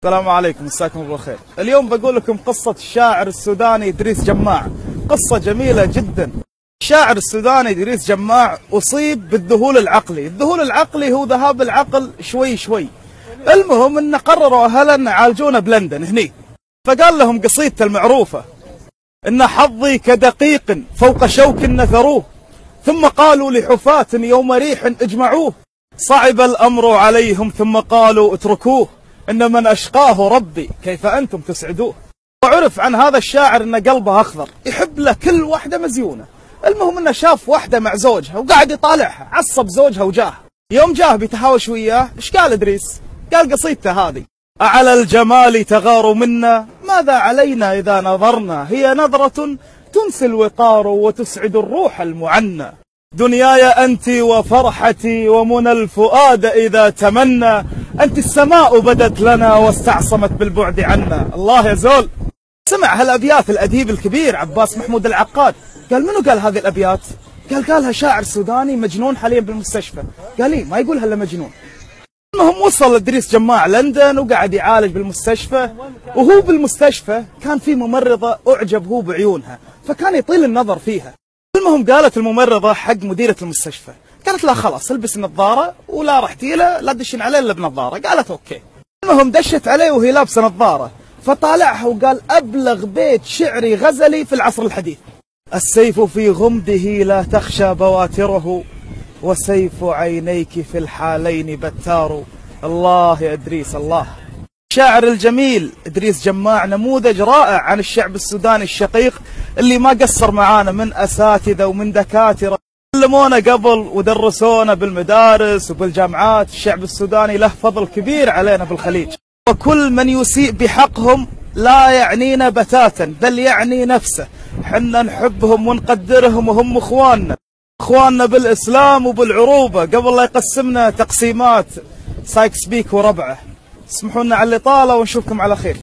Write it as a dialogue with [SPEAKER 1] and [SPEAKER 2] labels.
[SPEAKER 1] السلام عليكم، مساكم الله خير. اليوم بقول لكم قصة الشاعر السوداني إدريس جماع، قصة جميلة جدا. الشاعر السوداني إدريس جماع أصيب بالذهول العقلي، الذهول العقلي هو ذهاب العقل شوي شوي. المهم إن قرروا أهله يعالجونه بلندن هني، فقال لهم قصيدته المعروفة: إن حظي كدقيق فوق شوك نثروه، ثم قالوا لحفاة يوم ريح اجمعوه، صعب الأمر عليهم ثم قالوا اتركوه، إن من أشقاه ربي كيف أنتم تسعدوه. وعرف عن هذا الشاعر إن قلبه أخضر، يحب له كل واحدة مزيونة. المهم إنه شاف واحدة مع زوجها وقاعد يطالعها، عصب زوجها وجاه. يوم جاه بيتهاوش وياه، إيش قال إدريس؟ قال قصيدته هذه: أعلى الجمال تغار منا، ماذا علينا إذا نظرنا، هي نظرة تنسي الوقار وتسعد الروح المعنى. دنياي أنت وفرحتي ومنى الفؤاد إذا تمنى، أنت السماء بدت لنا واستعصمت بالبعد عنا. الله يا زول. سمع هالأبيات الأديب الكبير عباس محمود العقاد. قال منو قال هذه الأبيات؟ قالها شاعر سوداني مجنون حاليا بالمستشفى. قال لي ما يقولها إلا مجنون. المهم وصل إدريس جماع لندن وقعد يعالج بالمستشفى، وهو بالمستشفى كان في ممرضة أعجب هو بعيونها، فكان يطيل النظر فيها. المهم قالت الممرضة حق مديرة المستشفى، قالت لا خلاص البس النظارة ولا رحتي له لا تدشين عليه الا بنظارة. قالت اوكي. المهم دشت عليه وهي لابسة نظارة، فطالعها وقال: أبلغ بيت شعري غزلي في العصر الحديث: السيف في غمده لا تخشى بواتره، وسيف عينيك في الحالين بتار. الله يا إدريس الله. الشاعر الجميل إدريس جماع نموذج رائع عن الشعب السوداني الشقيق اللي ما قصر معانا من أساتذة ومن دكاترة علمونا قبل ودرسونا بالمدارس وبالجامعات. الشعب السوداني له فضل كبير علينا بالخليج، وكل من يسيء بحقهم لا يعنينا بتاتا بل يعني نفسه. حنا نحبهم ونقدرهم وهم اخواننا بالإسلام وبالعروبة، قبل لا يقسمنا تقسيمات سايكس بيك وربعه. اسمحوا لنا على الإطالة ونشوفكم على خير.